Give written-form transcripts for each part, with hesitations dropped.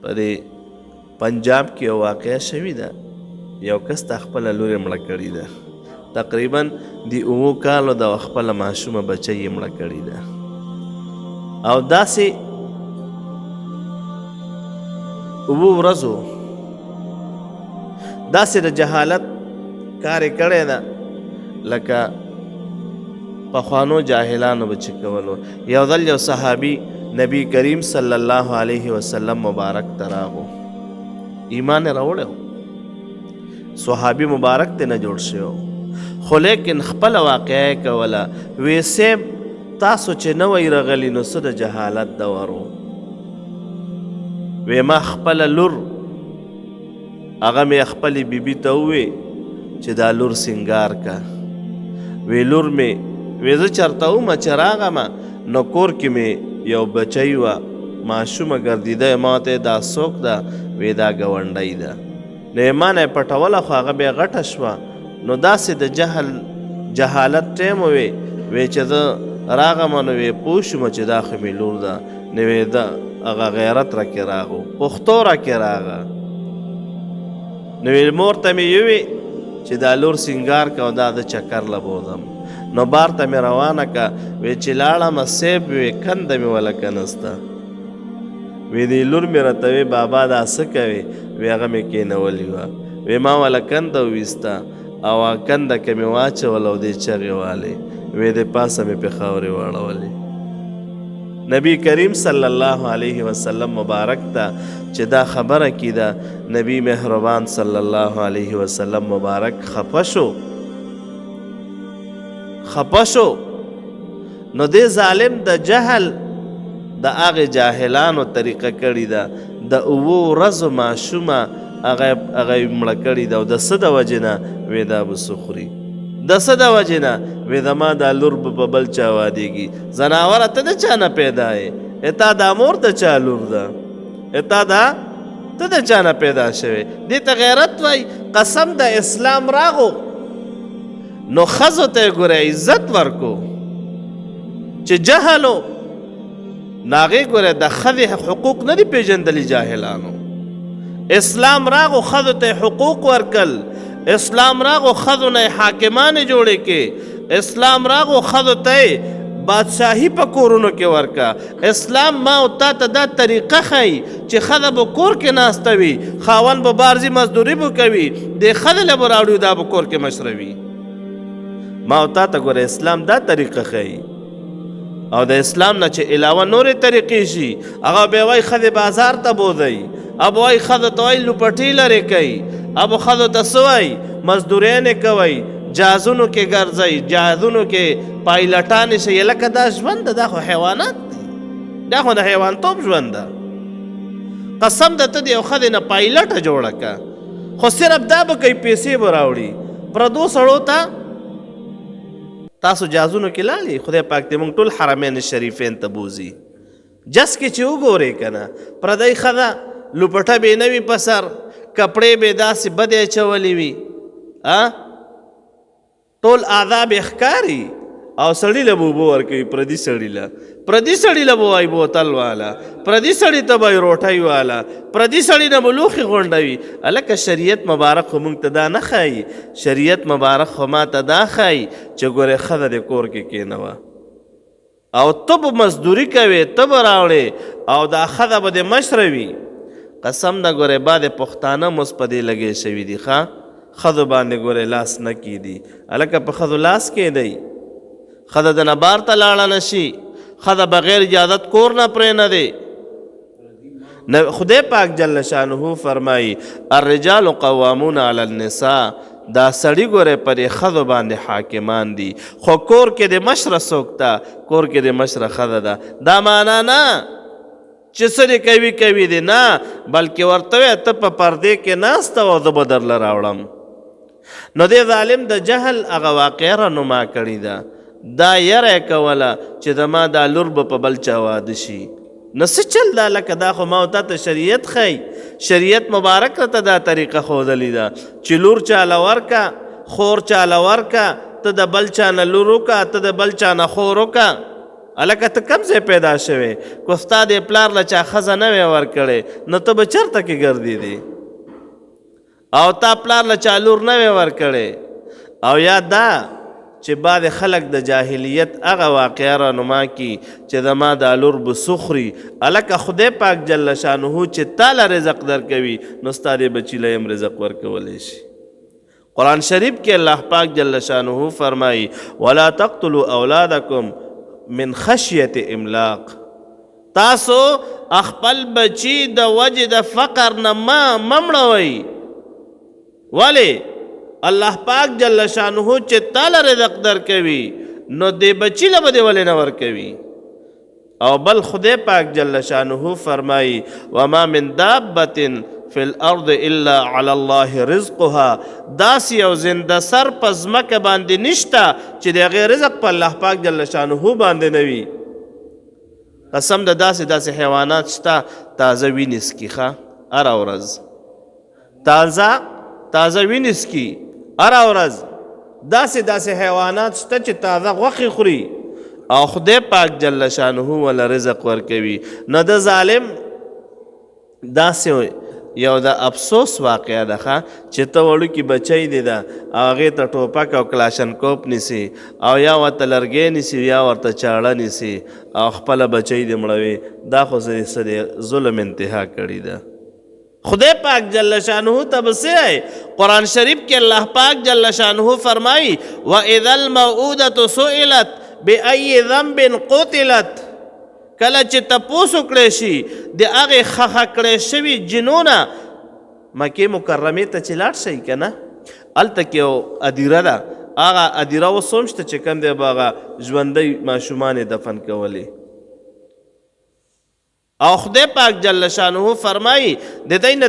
په دې پنجاب کې یو واقعه شوې ده. یو کس ته خپله لور یې مړه کړې ده. تقریبا د 7 کالو د خپله ماشومه بچی یې مړه کړې ده. او داسې 7 ورځو داسې د جهالت کار یې کړی ده لکه پخوانو جاهلانو به چې کولو. یو ځل یو صحابي نبی کریم صلی الله علیه وسلم مبارک ته راغو. ایمان یې راوړی و، صحابي مبارک ته نه جوړ شوی و، خو لیکن خپله واقعه یې کوله. وی صیب تاسو چې نه وی رغلي نو څه د جهالت دور و. وی ما خپله لور هغه مې خپلې بیبي ته ووی چې دا لور سینګار کا. وی لور مې وی زه چېرته ومه چې راغمه نو کور کې مې یو بچی وه ماشومه ګرځېده. ما ته دا څوک ده؟ وی دا ګاونډی ده. نو یې ما نه یې پټوله خو هغه بیا غټه شوه. نو داسې د جهالت ټیم وی چې زه راغمه نو وی پوه شومه چې دا خو مې لور ده. نو وی ده هغه غیرت راکې راغو، پښتو راکې راغه. نو وی مور ته مې یووی چې دا لور سینګار که او دا د چکر له بوځم. نو بار ته مې روانه که. وی چې لاړمه صیب وی کنده مې ولکه نسته. وی دی لور مې راته وی بابا دا څه کوې؟ وی هغه مې کېنولې وه. وی ما وله کنده وویسته او کنده که مې واچول او دې چغې والې. وی د پاسه مې پې خاورې واړولې. نبی کریم صلی الله علیه وسلم مبارک ته چې دا خبره کی ده، نبی مهربان صلی الله علیه وسلم مبارک خفه شو. نو دې ظالم د جهل د هغې جاهلانو طریقه کړې ده. د 7 ورځو ماشومه هغه مړه کړې ده. او د څه د وجې نه؟ وی دا به څه خوري. د څه د وجې نه؟ وی زما دا لور به په بل چا وادېږي. ځناوره ته د چا نه پیدا یې؟ تا دا مور د چا لور ده؟ ته د چا نه پیدا شوې؟ دې ته غیرت وایي. قسم د اسلام راغو نو ښځو ته یې ګوره عزت ورکو. چې جهلو نو هغې ګوره د ښځې حقوق نه دي پېژندلي جاهلانو. اسلام راغو ښځو ته حقوق ورکل. اسلام راغو ښځو نه حاکمانې جوړې کې. اسلام راغو ښځو ته بادشاهي په کورونو کې ورکا. اسلام ما او تا ته دا طریقه ښایي چې ښځه به کور کې ناسته وي، خاوند به بارځي مزدوري به کوي، دې ښځې له به راوړي دا به کور کې مشره وي. ما او تا ته ګوره اسلام دا طریقه ښایي. او د اسلام نه چې علاوه نورې طریقې شي هغه به وایي ښځې بازار ته بوځئ، اب وایي ښځو ته وایي لوپټۍ لرې کوئ، اب ښځو ته څه وایي مزدوریانې کوئ، جهازونو کې ګرځئ، جهازونو کې پایلټانې شئ. لکه دا ژوند ده، دا خو حیوانات دی، دا خو د حیوانتوب ژوند ده. قسم ده ته د یو ښځې نه پایلټه جوړه که، خو صرف دا به کوي پیسې به راوړي. پردو سړو ته تاسو جهازونو کې لاړې، خدای پاک دې موږ ټول حرمین شریفین ته بوځي. جس کې چې وګورې که نه پردی ښځه لوپټه به نه وي په سر، کپړې به داسې بدې اچولې وي، ټول آداب یې ښکاري. او سړي له به اوبه ورکوي، پردي سړي له به وایي بوتل والا، پردي سړي ته به وایي روټۍ والا، پردي سړي نه به لوښي غونډوي. هلکه شریعت مبارک خو موږ ته دا نه ښایي. شریعت مبارک خو ما ته دا ښایي چې ګورې ښځه دې کور کې کېنوه او ته به مزدوري کوې، ته به راوړې او دا ښځه به دې مشره وي. قسم ده ګورې بعضې پښتانه اوس په دې لګې شوي دي، ښځو باندې ګورې لاس نه کېدي. هلکه په ښځو لاس کېدی، ښځه د نه بار ته لاړه نه شي، ښځه بغیر اجازت کور نه پرېنهدی. خدای پاک جل شانه فرمایي الرجال قوامون علی النساء. دا سړي ګورې په دې ښځو باندې حاکمان دي، خو کور کې د مشره څوک ده؟ کور کې د مشره ښځه ده. دا معنا نه چې څه دې کوي دې نه، بلکې ورته وایه ته په پردې کې ناسته وه زه به درله راوړم. نو دې ظالم د جهل هغه واقعه رانما کړې ده. دا یره یې کوله چې زما دا لور به په بل چا واده شي. نو څه چل دا؟ لکه دا خو ما تا ته شریعت ښایي، شریعت مبارک راته دا طریقه ښودلې ده چې لور چاله ورکه، خور چاله ورکه، ته د بل چا نه لور وکه، ته د بل چا نه خور وکه. هلکه ته کوم ځای پیدا شوې که ستا د پلار له چا ښځه نه وې ورکړې نو ته به چېرته کې ګرځېدې او تا پلار له چا لور نه وې ورکړې او یا دا چې بعد خلک د جاهلیت هغه واقعه رانما کی چې زما دا لور به سخري هلکه خدای پاک جل شانه چې تا له رزق درکوي نو ستا دې بچي له هم رزق ورکولی شي قرآن شریف کې الله پاک جل شانه فرمایي ولا تقتلوا اولادکم من خشیت املاق تاسو خپل بچي د وجې د فقر نه مه مړوئ ولې الله پاک جل شانه چې تاله رزق درکوي نو دې بچي له به دې ولې نه ورکوي او بل خدای پاک جل شانه فرمایي وما من دابة فی الارض الا علی الله رزقها داسې یو زنده سر په ځمکه باندې نشته چې د هغې رزق په الله پاک جل شانه باندې نه وي قسم د داسې حیوانات شته تازه وینې څکي ښه هره ورځ تازه وینې څکي هره ورځ داسې حیوانات شته چې تازه غوښې خوري او خدای پاک جل شانه ولا رزق ورکوي نه د ظالم داسې یو د افسوس واقعه ده چې ته وړوکي بچی دی ده او هغې ته ټوپک او کلاشنکوپ نیسي او یا ورته لرګی نیسي یا ورته چاړه نیسي او خپله بچی دې مړوي دا خو څه د ظلم انتها کړې ده خدای پاک جل شانه ته به څه قرآن شریف کې الله پاک جل شانه فرمایي واذا الموءودة سئلت بأي ذنب قتلت کله چې تپوس وکړی شي د هغې خښه کړی شوي جنونه مکې مکرمې ته چې لاړ شئ که نه هلته کې یو ادیره ده هغه ادیره اوس هم شته چې کوم دی به هغه ژوندی ماشومان یې دفن کولې او خدای پاک جل شانه فرمایي د دوی نه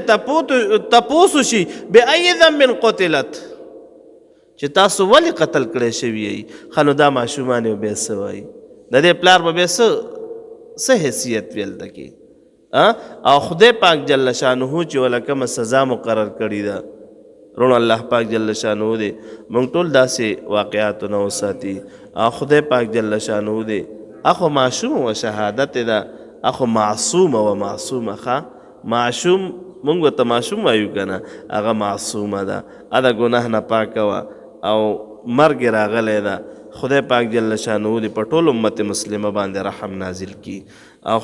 تپوس وشي بأي ذنب قتلت چې تاسو ولې قتل کړی شوي یئ ښه نو دا ماشومان یې بیا څه وایي د دې پلار به بیا څه حیثیت ویل ده کې او خدای پاک جل شانه چې وله کومه سزا مقرر کړې ده رونو الله پاک جل شانه دی موږ ټول داسې واقعاتو نه وساتي او خدای پاک جل شانه دی اخو معصوم و شهادت ده اخو معصوم و معصومه ښه معصوم موږ ورته معصوم وایو که نه هغه معصومه ده هغه د ګناه نه پاکه وه او مرګ راغلی ده خدای پاک جل شانه دی په ټول امت مسلمه باندې رحم نازل کی او